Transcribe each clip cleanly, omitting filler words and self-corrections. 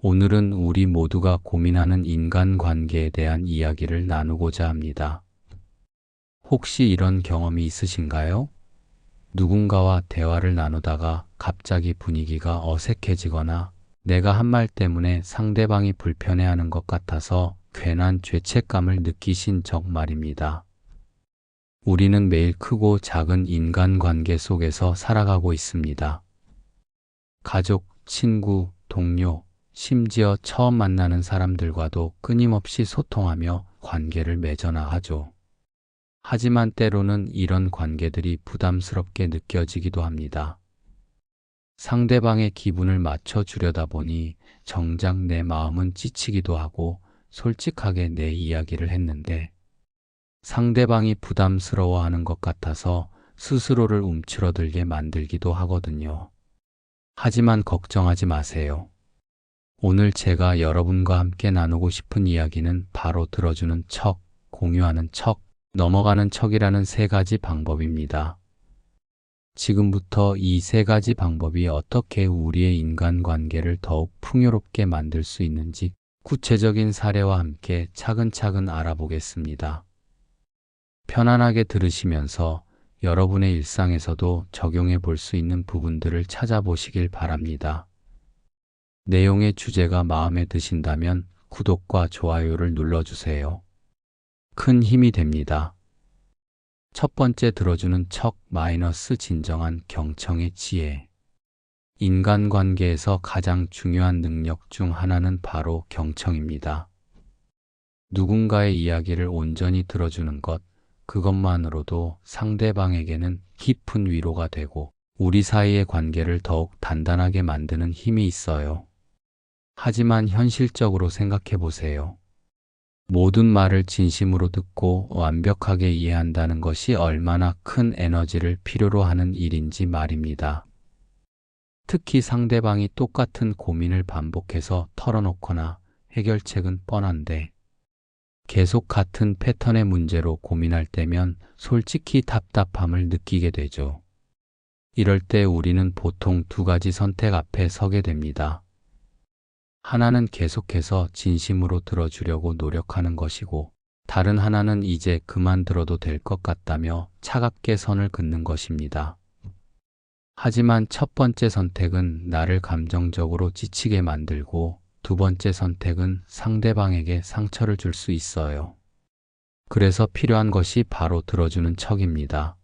오늘은 우리 모두가 고민하는 인간관계에 대한 이야기를 나누고자 합니다. 혹시 이런 경험이 있으신가요? 누군가와 대화를 나누다가 갑자기 분위기가 어색해지거나 내가 한 말 때문에 상대방이 불편해하는 것 같아서 괜한 죄책감을 느끼신 적 말입니다. 우리는 매일 크고 작은 인간관계 속에서 살아가고 있습니다. 가족, 친구, 동료, 심지어 처음 만나는 사람들과도 끊임없이 소통하며 관계를 맺어나 하죠. 하지만 때로는 이런 관계들이 부담스럽게 느껴지기도 합니다. 상대방의 기분을 맞춰주려다 보니 정작 내 마음은 지치기도 하고 솔직하게 내 이야기를 했는데 상대방이 부담스러워하는 것 같아서 스스로를 움츠러들게 만들기도 하거든요. 하지만 걱정하지 마세요. 오늘 제가 여러분과 함께 나누고 싶은 이야기는 바로 들어주는 척, 공유하는 척, 넘어가는 척이라는 세 가지 방법입니다. 지금부터 이 세 가지 방법이 어떻게 우리의 인간관계를 더욱 풍요롭게 만들 수 있는지 구체적인 사례와 함께 차근차근 알아보겠습니다. 편안하게 들으시면서 여러분의 일상에서도 적용해 볼 수 있는 부분들을 찾아보시길 바랍니다. 내용의 주제가 마음에 드신다면 구독과 좋아요를 눌러주세요. 큰 힘이 됩니다. 첫 번째 들어주는 척 마이너스 진정한 경청의 지혜. 인간관계에서 가장 중요한 능력 중 하나는 바로 경청입니다. 누군가의 이야기를 온전히 들어주는 것, 그것만으로도 상대방에게는 깊은 위로가 되고 우리 사이의 관계를 더욱 단단하게 만드는 힘이 있어요. 하지만 현실적으로 생각해 보세요. 모든 말을 진심으로 듣고 완벽하게 이해한다는 것이 얼마나 큰 에너지를 필요로 하는 일인지 말입니다. 특히 상대방이 똑같은 고민을 반복해서 털어놓거나 해결책은 뻔한데 계속 같은 패턴의 문제로 고민할 때면 솔직히 답답함을 느끼게 되죠. 이럴 때 우리는 보통 두 가지 선택 앞에 서게 됩니다. 하나는 계속해서 진심으로 들어주려고 노력하는 것이고, 다른 하나는 이제 그만 들어도 될 것 같다며 차갑게 선을 긋는 것입니다. 하지만 첫 번째 선택은 나를 감정적으로 지치게 만들고, 두 번째 선택은 상대방에게 상처를 줄 수 있어요. 그래서 필요한 것이 바로 들어주는 척입니다.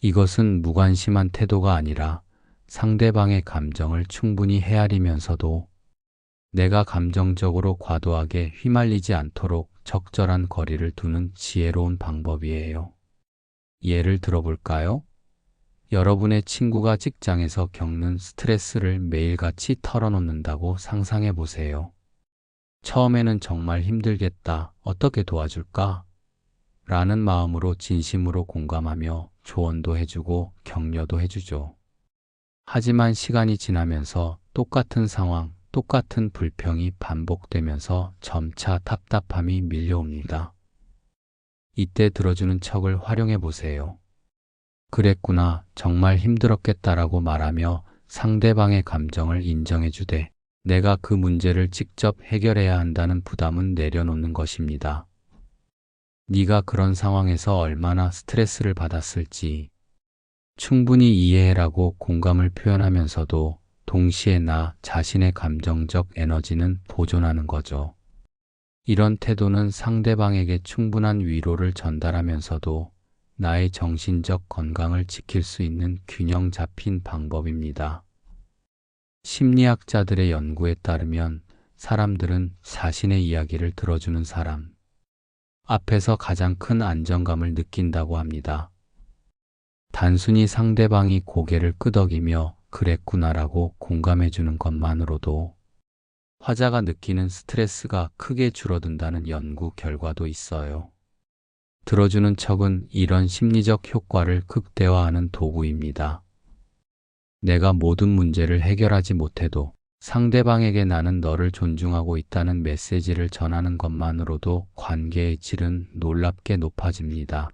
이것은 무관심한 태도가 아니라 상대방의 감정을 충분히 헤아리면서도 내가 감정적으로 과도하게 휘말리지 않도록 적절한 거리를 두는 지혜로운 방법이에요. 예를 들어볼까요? 여러분의 친구가 직장에서 겪는 스트레스를 매일같이 털어놓는다고 상상해 보세요. 처음에는 정말 힘들겠다, 어떻게 도와줄까? 라는 마음으로 진심으로 공감하며 조언도 해주고 격려도 해주죠. 하지만 시간이 지나면서 똑같은 상황, 똑같은 불평이 반복되면서 점차 답답함이 밀려옵니다. 이때 들어주는 척을 활용해 보세요. 그랬구나, 정말 힘들었겠다라고 말하며 상대방의 감정을 인정해 주되 내가 그 문제를 직접 해결해야 한다는 부담은 내려놓는 것입니다. 네가 그런 상황에서 얼마나 스트레스를 받았을지 충분히 이해해라고 공감을 표현하면서도 동시에 나 자신의 감정적 에너지는 보존하는 거죠. 이런 태도는 상대방에게 충분한 위로를 전달하면서도 나의 정신적 건강을 지킬 수 있는 균형 잡힌 방법입니다. 심리학자들의 연구에 따르면 사람들은 자신의 이야기를 들어주는 사람 앞에서 가장 큰 안정감을 느낀다고 합니다. 단순히 상대방이 고개를 끄덕이며 그랬구나라고 공감해주는 것만으로도 화자가 느끼는 스트레스가 크게 줄어든다는 연구 결과도 있어요. 들어주는 척은 이런 심리적 효과를 극대화하는 도구입니다. 내가 모든 문제를 해결하지 못해도 상대방에게 나는 너를 존중하고 있다는 메시지를 전하는 것만으로도 관계의 질은 놀랍게 높아집니다.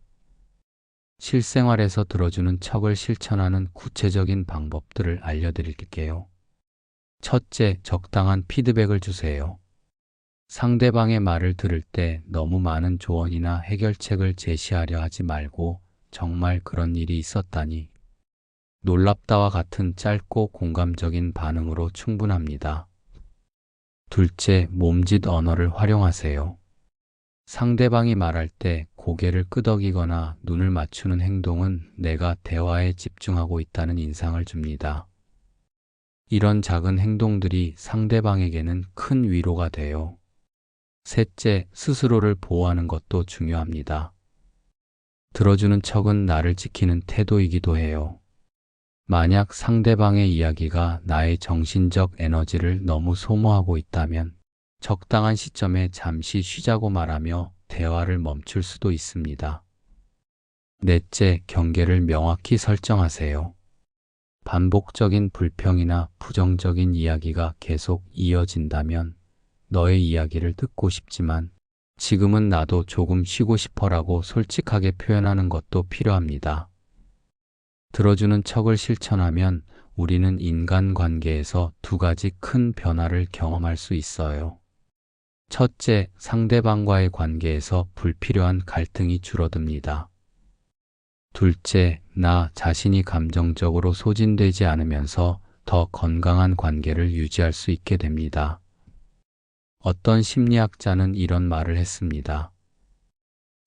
실생활에서 들어주는 척을 실천하는 구체적인 방법들을 알려드릴게요. 첫째, 적당한 피드백을 주세요. 상대방의 말을 들을 때 너무 많은 조언이나 해결책을 제시하려 하지 말고 정말 그런 일이 있었다니 놀랍다와 같은 짧고 공감적인 반응으로 충분합니다. 둘째, 몸짓 언어를 활용하세요. 상대방이 말할 때 고개를 끄덕이거나 눈을 맞추는 행동은 내가 대화에 집중하고 있다는 인상을 줍니다. 이런 작은 행동들이 상대방에게는 큰 위로가 돼요. 셋째, 스스로를 보호하는 것도 중요합니다. 들어주는 척은 나를 지키는 태도이기도 해요. 만약 상대방의 이야기가 나의 정신적 에너지를 너무 소모하고 있다면 적당한 시점에 잠시 쉬자고 말하며 대화를 멈출 수도 있습니다. 넷째, 경계를 명확히 설정하세요. 반복적인 불평이나 부정적인 이야기가 계속 이어진다면 너의 이야기를 듣고 싶지만 지금은 나도 조금 쉬고 싶어라고 솔직하게 표현하는 것도 필요합니다. 들어주는 척을 실천하면 우리는 인간관계에서 두 가지 큰 변화를 경험할 수 있어요. 첫째, 상대방과의 관계에서 불필요한 갈등이 줄어듭니다. 둘째, 나 자신이 감정적으로 소진되지 않으면서 더 건강한 관계를 유지할 수 있게 됩니다. 어떤 심리학자는 이런 말을 했습니다.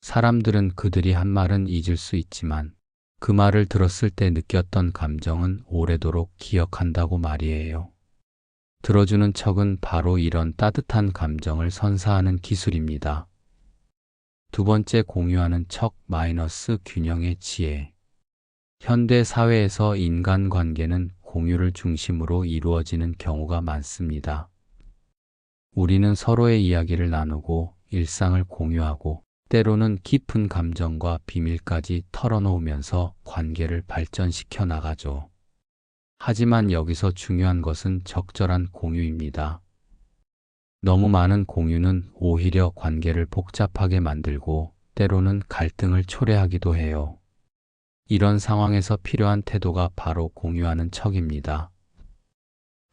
사람들은 그들이 한 말은 잊을 수 있지만 그 말을 들었을 때 느꼈던 감정은 오래도록 기억한다고 말이에요. 들어주는 척은 바로 이런 따뜻한 감정을 선사하는 기술입니다. 두 번째, 공유하는 척 마이너스 균형의 지혜. 현대 사회에서 인간관계는 공유를 중심으로 이루어지는 경우가 많습니다. 우리는 서로의 이야기를 나누고 일상을 공유하고 때로는 깊은 감정과 비밀까지 털어놓으면서 관계를 발전시켜 나가죠. 하지만 여기서 중요한 것은 적절한 공유입니다. 너무 많은 공유는 오히려 관계를 복잡하게 만들고 때로는 갈등을 초래하기도 해요. 이런 상황에서 필요한 태도가 바로 공유하는 척입니다.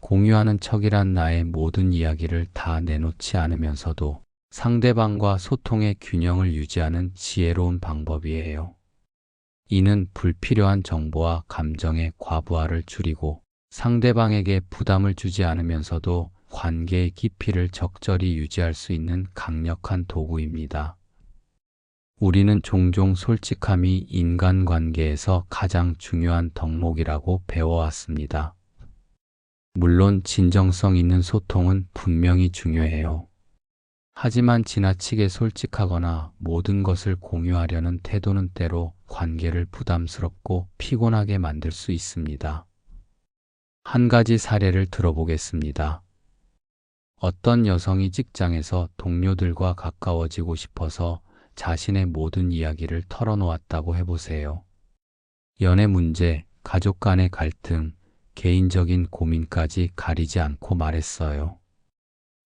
공유하는 척이란 나의 모든 이야기를 다 내놓지 않으면서도 상대방과 소통의 균형을 유지하는 지혜로운 방법이에요. 이는 불필요한 정보와 감정의 과부하를 줄이고 상대방에게 부담을 주지 않으면서도 관계의 깊이를 적절히 유지할 수 있는 강력한 도구입니다. 우리는 종종 솔직함이 인간관계에서 가장 중요한 덕목이라고 배워왔습니다. 물론 진정성 있는 소통은 분명히 중요해요. 하지만 지나치게 솔직하거나 모든 것을 공유하려는 태도는 때로 관계를 부담스럽고 피곤하게 만들 수 있습니다. 한 가지 사례를 들어보겠습니다. 어떤 여성이 직장에서 동료들과 가까워지고 싶어서 자신의 모든 이야기를 털어놓았다고 해보세요. 연애 문제, 가족 간의 갈등, 개인적인 고민까지 가리지 않고 말했어요.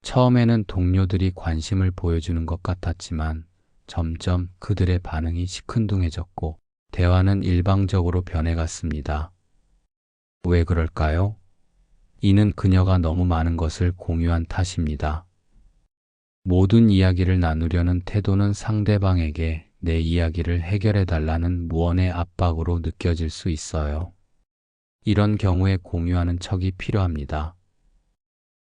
처음에는 동료들이 관심을 보여주는 것 같았지만 점점 그들의 반응이 시큰둥해졌고 대화는 일방적으로 변해갔습니다. 왜 그럴까요? 이는 그녀가 너무 많은 것을 공유한 탓입니다. 모든 이야기를 나누려는 태도는 상대방에게 내 이야기를 해결해달라는 무언의 압박으로 느껴질 수 있어요. 이런 경우에 공유하는 척이 필요합니다.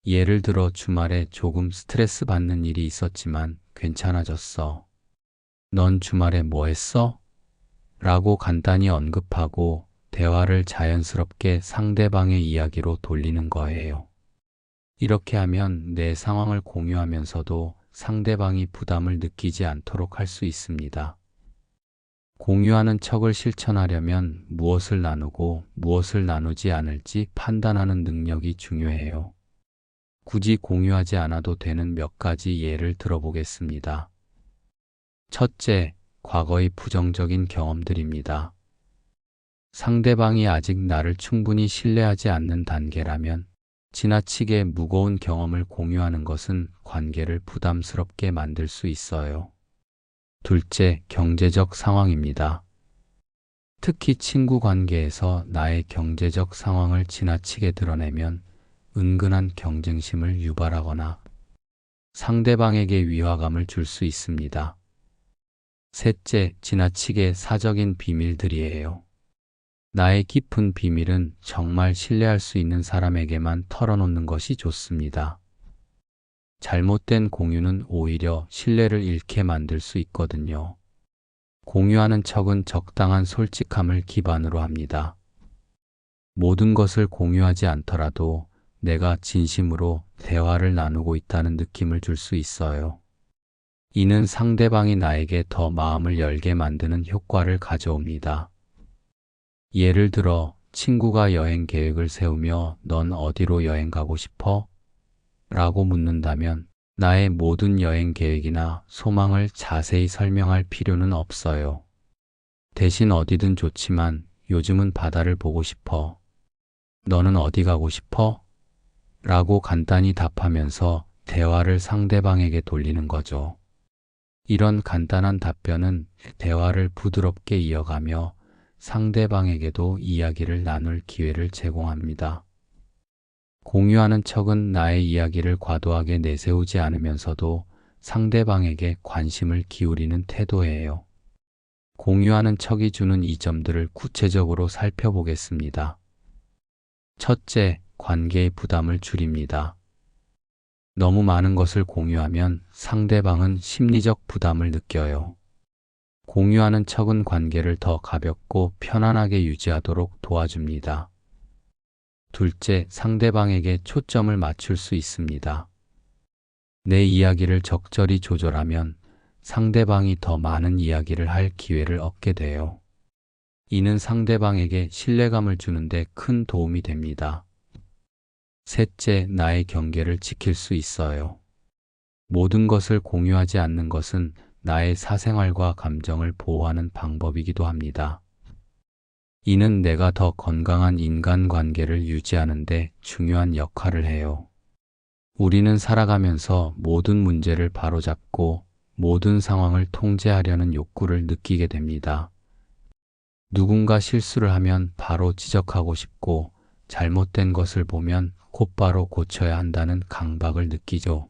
예를 들어 주말에 조금 스트레스 받는 일이 있었지만 괜찮아졌어. 넌 주말에 뭐 했어? 라고 간단히 언급하고 대화를 자연스럽게 상대방의 이야기로 돌리는 거예요. 이렇게 하면 내 상황을 공유하면서도 상대방이 부담을 느끼지 않도록 할 수 있습니다. 공유하는 척을 실천하려면 무엇을 나누고 무엇을 나누지 않을지 판단하는 능력이 중요해요. 굳이 공유하지 않아도 되는 몇 가지 예를 들어보겠습니다. 첫째, 과거의 부정적인 경험들입니다. 상대방이 아직 나를 충분히 신뢰하지 않는 단계라면 지나치게 무거운 경험을 공유하는 것은 관계를 부담스럽게 만들 수 있어요. 둘째, 경제적 상황입니다. 특히 친구 관계에서 나의 경제적 상황을 지나치게 드러내면 은근한 경쟁심을 유발하거나 상대방에게 위화감을 줄 수 있습니다. 셋째, 지나치게 사적인 비밀들이에요. 나의 깊은 비밀은 정말 신뢰할 수 있는 사람에게만 털어놓는 것이 좋습니다. 잘못된 공유는 오히려 신뢰를 잃게 만들 수 있거든요. 공유하는 척은 적당한 솔직함을 기반으로 합니다. 모든 것을 공유하지 않더라도 내가 진심으로 대화를 나누고 있다는 느낌을 줄 수 있어요. 이는 상대방이 나에게 더 마음을 열게 만드는 효과를 가져옵니다. 예를 들어, 친구가 여행 계획을 세우며 "넌 어디로 여행 가고 싶어?" 라고 묻는다면 나의 모든 여행 계획이나 소망을 자세히 설명할 필요는 없어요. 대신 "어디든 좋지만 요즘은 바다를 보고 싶어. 너는 어디 가고 싶어?" 라고 간단히 답하면서 대화를 상대방에게 돌리는 거죠. 이런 간단한 답변은 대화를 부드럽게 이어가며 상대방에게도 이야기를 나눌 기회를 제공합니다. 공유하는 척은 나의 이야기를 과도하게 내세우지 않으면서도 상대방에게 관심을 기울이는 태도예요. 공유하는 척이 주는 이점들을 구체적으로 살펴보겠습니다. 첫째, 관계의 부담을 줄입니다. 너무 많은 것을 공유하면 상대방은 심리적 부담을 느껴요. 공유하는 척은 관계를 더 가볍고 편안하게 유지하도록 도와줍니다. 둘째, 상대방에게 초점을 맞출 수 있습니다. 내 이야기를 적절히 조절하면 상대방이 더 많은 이야기를 할 기회를 얻게 돼요. 이는 상대방에게 신뢰감을 주는데 큰 도움이 됩니다. 셋째, 나의 경계를 지킬 수 있어요. 모든 것을 공유하지 않는 것은 나의 사생활과 감정을 보호하는 방법이기도 합니다. 이는 내가 더 건강한 인간관계를 유지하는 데 중요한 역할을 해요. 우리는 살아가면서 모든 문제를 바로잡고 모든 상황을 통제하려는 욕구를 느끼게 됩니다. 누군가 실수를 하면 바로 지적하고 싶고 잘못된 것을 보면 곧바로 고쳐야 한다는 강박을 느끼죠.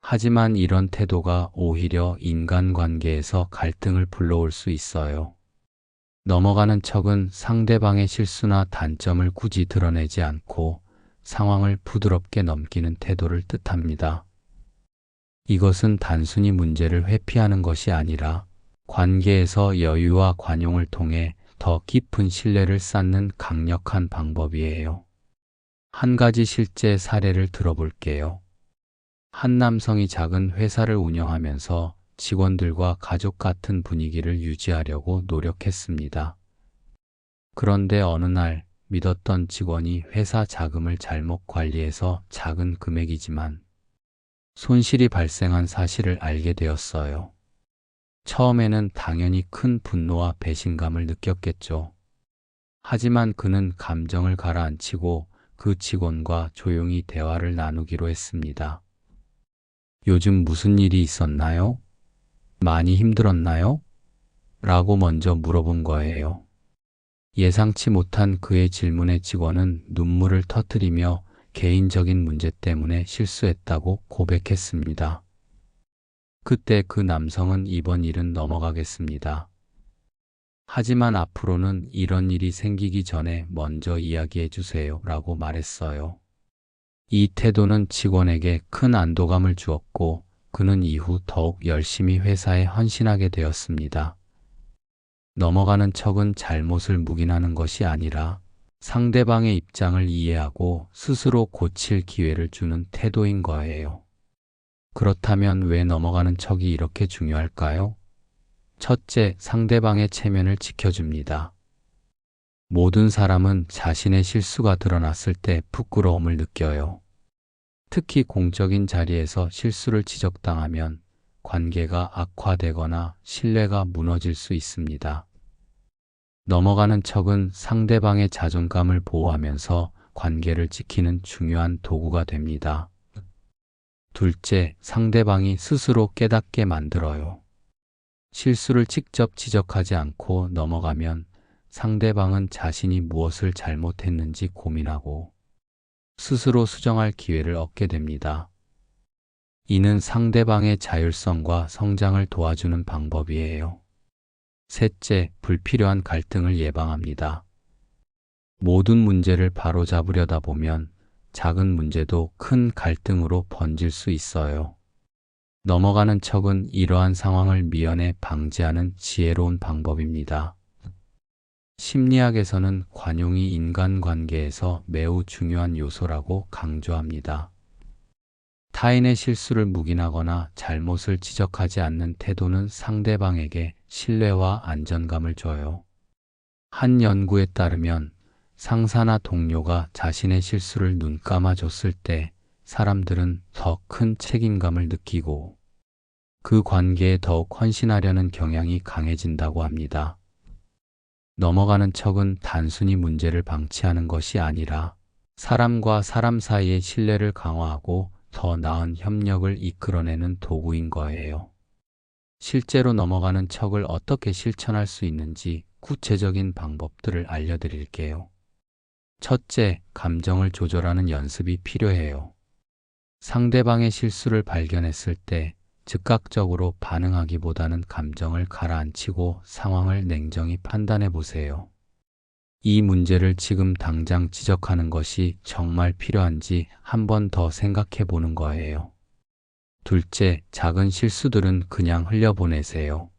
하지만 이런 태도가 오히려 인간관계에서 갈등을 불러올 수 있어요. 넘어가는 척은 상대방의 실수나 단점을 굳이 드러내지 않고 상황을 부드럽게 넘기는 태도를 뜻합니다. 이것은 단순히 문제를 회피하는 것이 아니라 관계에서 여유와 관용을 통해 더 깊은 신뢰를 쌓는 강력한 방법이에요. 한 가지 실제 사례를 들어볼게요. 한 남성이 작은 회사를 운영하면서 직원들과 가족 같은 분위기를 유지하려고 노력했습니다. 그런데 어느 날 믿었던 직원이 회사 자금을 잘못 관리해서 작은 금액이지만 손실이 발생한 사실을 알게 되었어요. 처음에는 당연히 큰 분노와 배신감을 느꼈겠죠. 하지만 그는 감정을 가라앉히고 그 직원과 조용히 대화를 나누기로 했습니다. "요즘 무슨 일이 있었나요? 많이 힘들었나요?" 라고 먼저 물어본 거예요. 예상치 못한 그의 질문에 직원은 눈물을 터뜨리며 개인적인 문제 때문에 실수했다고 고백했습니다. 그때 그 남성은 "이번 일은 넘어가겠습니다. 하지만 앞으로는 이런 일이 생기기 전에 먼저 이야기해 주세요 라고 말했어요. 이 태도는 직원에게 큰 안도감을 주었고 그는 이후 더욱 열심히 회사에 헌신하게 되었습니다. 넘어가는 척은 잘못을 묵인하는 것이 아니라 상대방의 입장을 이해하고 스스로 고칠 기회를 주는 태도인 거예요. 그렇다면 왜 넘어가는 척이 이렇게 중요할까요? 첫째, 상대방의 체면을 지켜줍니다. 모든 사람은 자신의 실수가 드러났을 때 부끄러움을 느껴요. 특히 공적인 자리에서 실수를 지적당하면 관계가 악화되거나 신뢰가 무너질 수 있습니다. 넘어가는 척은 상대방의 자존감을 보호하면서 관계를 지키는 중요한 도구가 됩니다. 둘째, 상대방이 스스로 깨닫게 만들어요. 실수를 직접 지적하지 않고 넘어가면 상대방은 자신이 무엇을 잘못했는지 고민하고 스스로 수정할 기회를 얻게 됩니다. 이는 상대방의 자율성과 성장을 도와주는 방법이에요. 셋째, 불필요한 갈등을 예방합니다. 모든 문제를 바로잡으려다 보면 작은 문제도 큰 갈등으로 번질 수 있어요. 넘어가는 척은 이러한 상황을 미연에 방지하는 지혜로운 방법입니다. 심리학에서는 관용이 인간관계에서 매우 중요한 요소라고 강조합니다. 타인의 실수를 묵인하거나 잘못을 지적하지 않는 태도는 상대방에게 신뢰와 안정감을 줘요. 한 연구에 따르면 상사나 동료가 자신의 실수를 눈감아줬을 때 사람들은 더 큰 책임감을 느끼고 그 관계에 더욱 헌신하려는 경향이 강해진다고 합니다. 넘어가는 척은 단순히 문제를 방치하는 것이 아니라 사람과 사람 사이의 신뢰를 강화하고 더 나은 협력을 이끌어내는 도구인 거예요. 실제로 넘어가는 척을 어떻게 실천할 수 있는지 구체적인 방법들을 알려드릴게요. 첫째, 감정을 조절하는 연습이 필요해요. 상대방의 실수를 발견했을 때 즉각적으로 반응하기보다는 감정을 가라앉히고 상황을 냉정히 판단해 보세요. 이 문제를 지금 당장 지적하는 것이 정말 필요한지 한 번 더 생각해 보는 거예요. 둘째, 작은 실수들은 그냥 흘려보내세요.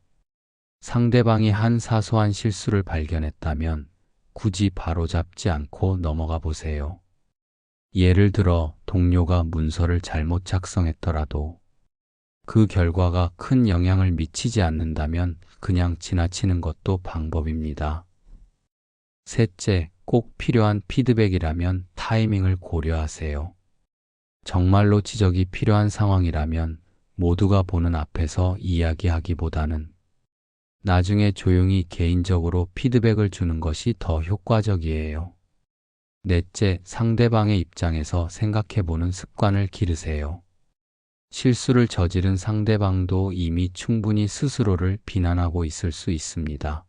상대방이 한 사소한 실수를 발견했다면 굳이 바로잡지 않고 넘어가 보세요. 예를 들어 동료가 문서를 잘못 작성했더라도 그 결과가 큰 영향을 미치지 않는다면 그냥 지나치는 것도 방법입니다. 셋째, 꼭 필요한 피드백이라면 타이밍을 고려하세요. 정말로 지적이 필요한 상황이라면 모두가 보는 앞에서 이야기하기보다는 나중에 조용히 개인적으로 피드백을 주는 것이 더 효과적이에요. 넷째, 상대방의 입장에서 생각해보는 습관을 기르세요. 실수를 저지른 상대방도 이미 충분히 스스로를 비난하고 있을 수 있습니다.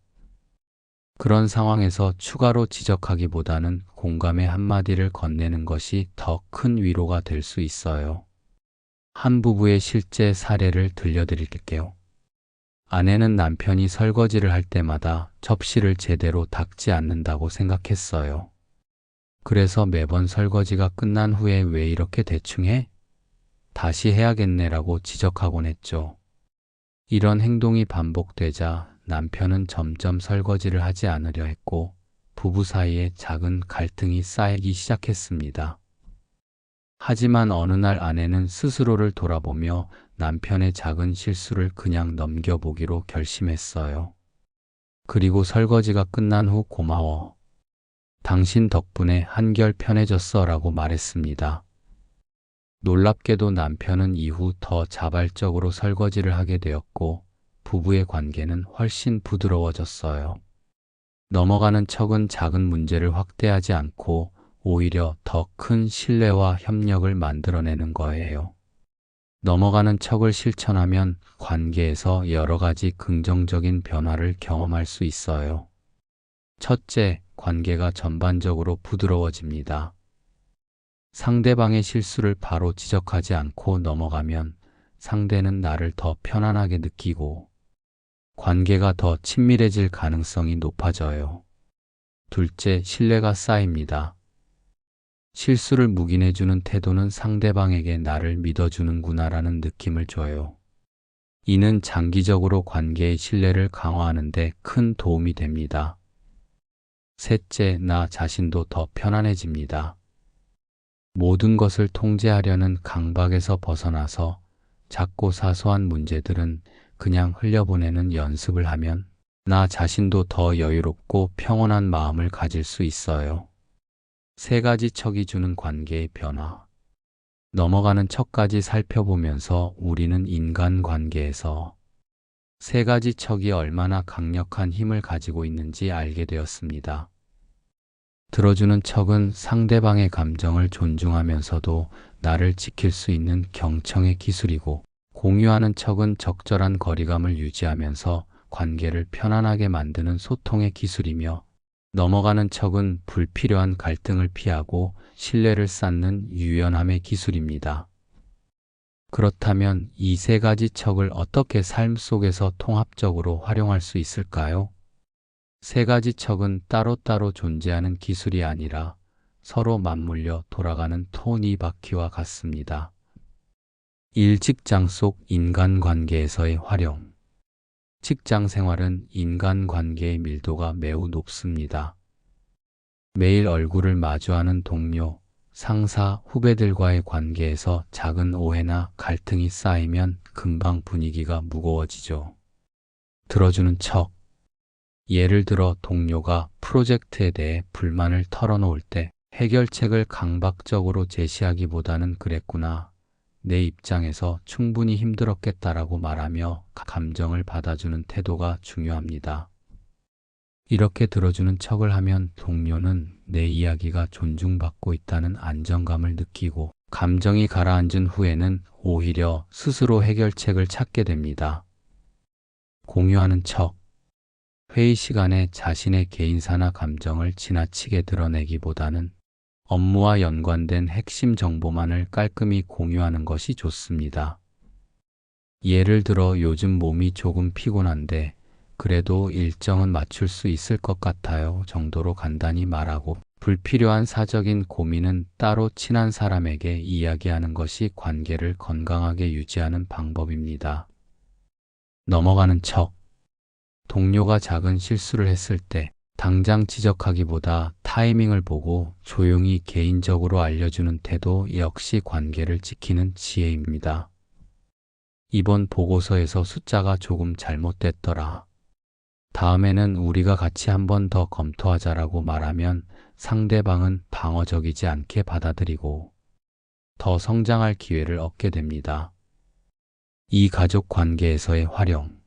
그런 상황에서 추가로 지적하기보다는 공감의 한마디를 건네는 것이 더 큰 위로가 될 수 있어요. 한 부부의 실제 사례를 들려드릴게요. 아내는 남편이 설거지를 할 때마다 접시를 제대로 닦지 않는다고 생각했어요. 그래서 매번 설거지가 끝난 후에 왜 이렇게 대충 해? 다시 해야겠네라고 지적하곤 했죠. 이런 행동이 반복되자 남편은 점점 설거지를 하지 않으려 했고 부부 사이에 작은 갈등이 쌓이기 시작했습니다. 하지만 어느 날 아내는 스스로를 돌아보며 남편의 작은 실수를 그냥 넘겨보기로 결심했어요. 그리고 설거지가 끝난 후 고마워. 당신 덕분에 한결 편해졌어 라고 말했습니다. 놀랍게도 남편은 이후 더 자발적으로 설거지를 하게 되었고 부부의 관계는 훨씬 부드러워졌어요. 넘어가는 척은 작은 문제를 확대하지 않고 오히려 더 큰 신뢰와 협력을 만들어내는 거예요. 넘어가는 척을 실천하면 관계에서 여러 가지 긍정적인 변화를 경험할 수 있어요. 첫째, 관계가 전반적으로 부드러워집니다. 상대방의 실수를 바로 지적하지 않고 넘어가면 상대는 나를 더 편안하게 느끼고 관계가 더 친밀해질 가능성이 높아져요. 둘째, 신뢰가 쌓입니다. 실수를 묵인해주는 태도는 상대방에게 나를 믿어주는구나라는 느낌을 줘요. 이는 장기적으로 관계의 신뢰를 강화하는 데 큰 도움이 됩니다. 셋째, 나 자신도 더 편안해집니다. 모든 것을 통제하려는 강박에서 벗어나서 작고 사소한 문제들은 그냥 흘려보내는 연습을 하면 나 자신도 더 여유롭고 평온한 마음을 가질 수 있어요. 세 가지 척이 주는 관계의 변화. 넘어가는 척까지 살펴보면서 우리는 인간관계에서 세 가지 척이 얼마나 강력한 힘을 가지고 있는지 알게 되었습니다. 들어주는 척은 상대방의 감정을 존중하면서도 나를 지킬 수 있는 경청의 기술이고, 공유하는 척은 적절한 거리감을 유지하면서 관계를 편안하게 만드는 소통의 기술이며, 넘어가는 척은 불필요한 갈등을 피하고 신뢰를 쌓는 유연함의 기술입니다. 그렇다면 이 세 가지 척을 어떻게 삶 속에서 통합적으로 활용할 수 있을까요? 세 가지 척은 따로따로 존재하는 기술이 아니라 서로 맞물려 돌아가는 톱니바퀴와 같습니다. 일 직장 속 인간관계에서의 활용. 직장 생활은 인간관계의 밀도가 매우 높습니다. 매일 얼굴을 마주하는 동료, 상사, 후배들과의 관계에서 작은 오해나 갈등이 쌓이면 금방 분위기가 무거워지죠. 들어주는 척. 예를 들어 동료가 프로젝트에 대해 불만을 털어놓을 때 해결책을 강박적으로 제시하기보다는 그랬구나. 내 입장에서 충분히 힘들었겠다라고 말하며 감정을 받아주는 태도가 중요합니다. 이렇게 들어주는 척을 하면 동료는 내 이야기가 존중받고 있다는 안정감을 느끼고 감정이 가라앉은 후에는 오히려 스스로 해결책을 찾게 됩니다. 공유하는 척. 회의 시간에 자신의 개인사나 감정을 지나치게 드러내기보다는 업무와 연관된 핵심 정보만을 깔끔히 공유하는 것이 좋습니다. 예를 들어 요즘 몸이 조금 피곤한데 그래도 일정은 맞출 수 있을 것 같아요 정도로 간단히 말하고 불필요한 사적인 고민은 따로 친한 사람에게 이야기하는 것이 관계를 건강하게 유지하는 방법입니다. 넘어가는 척. 동료가 작은 실수를 했을 때 당장 지적하기보다 타이밍을 보고 조용히 개인적으로 알려주는 태도 역시 관계를 지키는 지혜입니다. 이번 보고서에서 숫자가 조금 잘못됐더라. 다음에는 우리가 같이 한 번 더 검토하자라고 말하면 상대방은 방어적이지 않게 받아들이고 더 성장할 기회를 얻게 됩니다. 이 가족 관계에서의 활용.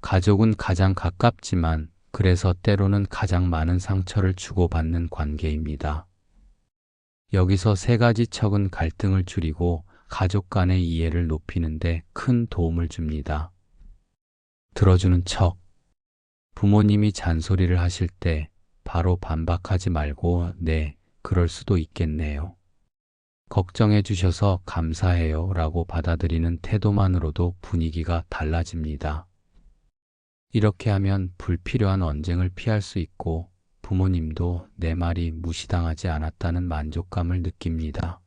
가족은 가장 가깝지만 그래서 때로는 가장 많은 상처를 주고받는 관계입니다. 여기서 세 가지 척은 갈등을 줄이고 가족 간의 이해를 높이는 데 큰 도움을 줍니다. 들어주는 척. 부모님이 잔소리를 하실 때 바로 반박하지 말고 네, 그럴 수도 있겠네요. 걱정해 주셔서 감사해요 라고 받아들이는 태도만으로도 분위기가 달라집니다. 이렇게 하면 불필요한 언쟁을 피할 수 있고 부모님도 내 말이 무시당하지 않았다는 만족감을 느낍니다.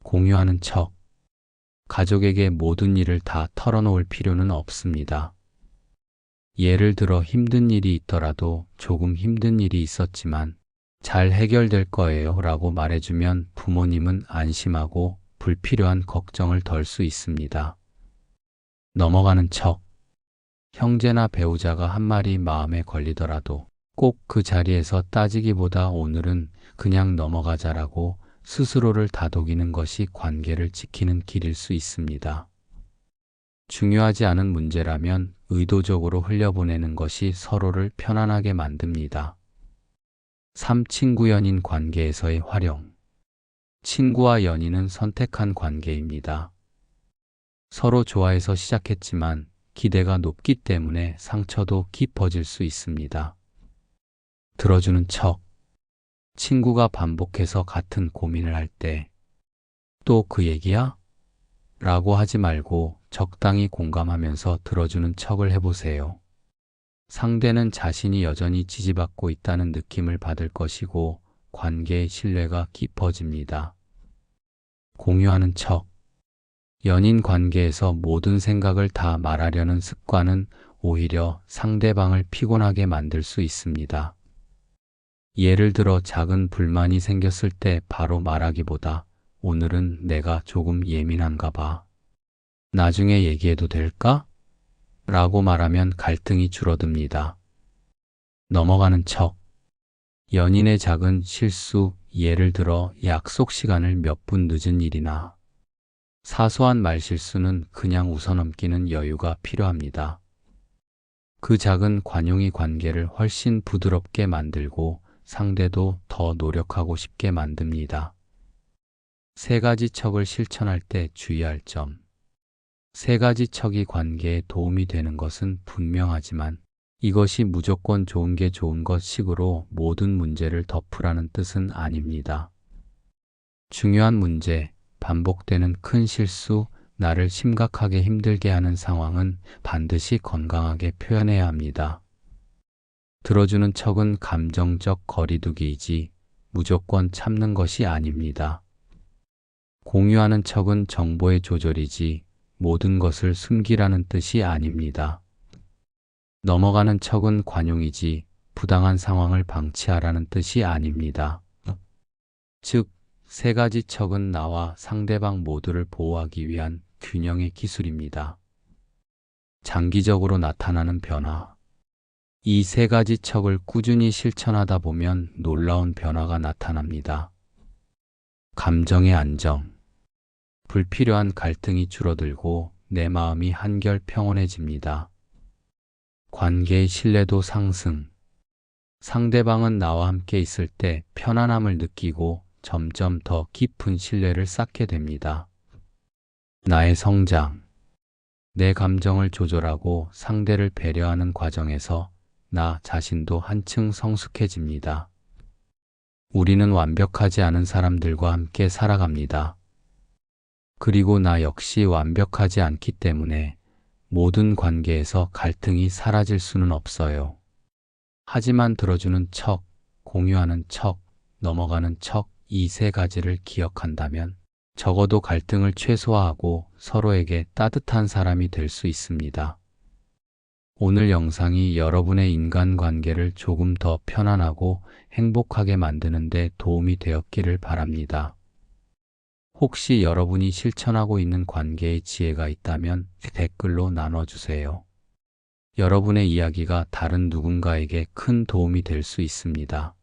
공유하는 척. 가족에게 모든 일을 다 털어놓을 필요는 없습니다. 예를 들어 힘든 일이 있더라도 조금 힘든 일이 있었지만 잘 해결될 거예요 라고 말해주면 부모님은 안심하고 불필요한 걱정을 덜 수 있습니다. 넘어가는 척. 형제나 배우자가 한 말이 마음에 걸리더라도 꼭 그 자리에서 따지기보다 오늘은 그냥 넘어가자라고 스스로를 다독이는 것이 관계를 지키는 길일 수 있습니다. 중요하지 않은 문제라면 의도적으로 흘려보내는 것이 서로를 편안하게 만듭니다. 3. 친구 연인 관계에서의 활용. 친구와 연인은 선택한 관계입니다. 서로 좋아해서 시작했지만 기대가 높기 때문에 상처도 깊어질 수 있습니다. 들어주는 척. 친구가 반복해서 같은 고민을 할 때 또 그 얘기야? 라고 하지 말고 적당히 공감하면서 들어주는 척을 해보세요. 상대는 자신이 여전히 지지받고 있다는 느낌을 받을 것이고 관계의 신뢰가 깊어집니다. 공유하는 척. 연인 관계에서 모든 생각을 다 말하려는 습관은 오히려 상대방을 피곤하게 만들 수 있습니다. 예를 들어 작은 불만이 생겼을 때 바로 말하기보다 오늘은 내가 조금 예민한가 봐. 나중에 얘기해도 될까? 라고 말하면 갈등이 줄어듭니다. 넘어가는 척. 연인의 작은 실수, 예를 들어 약속 시간을 몇 분 늦은 일이나 사소한 말실수는 그냥 웃어넘기는 여유가 필요합니다. 그 작은 관용이 관계를 훨씬 부드럽게 만들고 상대도 더 노력하고 싶게 만듭니다. 세 가지 척을 실천할 때 주의할 점. 세 가지 척이 관계에 도움이 되는 것은 분명하지만 이것이 무조건 좋은 게 좋은 것 식으로 모든 문제를 덮으라는 뜻은 아닙니다. 중요한 문제, 반복되는 큰 실수, 나를 심각하게 힘들게 하는 상황은 반드시 건강하게 표현해야 합니다. 들어주는 척은 감정적 거리두기이지 무조건 참는 것이 아닙니다. 공유하는 척은 정보의 조절이지 모든 것을 숨기라는 뜻이 아닙니다. 넘어가는 척은 관용이지 부당한 상황을 방치하라는 뜻이 아닙니다. 즉, 세 가지 척은 나와 상대방 모두를 보호하기 위한 균형의 기술입니다. 장기적으로 나타나는 변화. 이 세 가지 척을 꾸준히 실천하다 보면 놀라운 변화가 나타납니다. 감정의 안정. 불필요한 갈등이 줄어들고 내 마음이 한결 평온해집니다. 관계의 신뢰도 상승. 상대방은 나와 함께 있을 때 편안함을 느끼고 점점 더 깊은 신뢰를 쌓게 됩니다. 나의 성장. 내 감정을 조절하고 상대를 배려하는 과정에서 나 자신도 한층 성숙해집니다. 우리는 완벽하지 않은 사람들과 함께 살아갑니다. 그리고 나 역시 완벽하지 않기 때문에 모든 관계에서 갈등이 사라질 수는 없어요. 하지만 들어주는 척, 공유하는 척, 넘어가는 척, 이 세 가지를 기억한다면 적어도 갈등을 최소화하고 서로에게 따뜻한 사람이 될 수 있습니다. 오늘 영상이 여러분의 인간관계를 조금 더 편안하고 행복하게 만드는 데 도움이 되었기를 바랍니다. 혹시 여러분이 실천하고 있는 관계의 지혜가 있다면 댓글로 나눠주세요. 여러분의 이야기가 다른 누군가에게 큰 도움이 될 수 있습니다.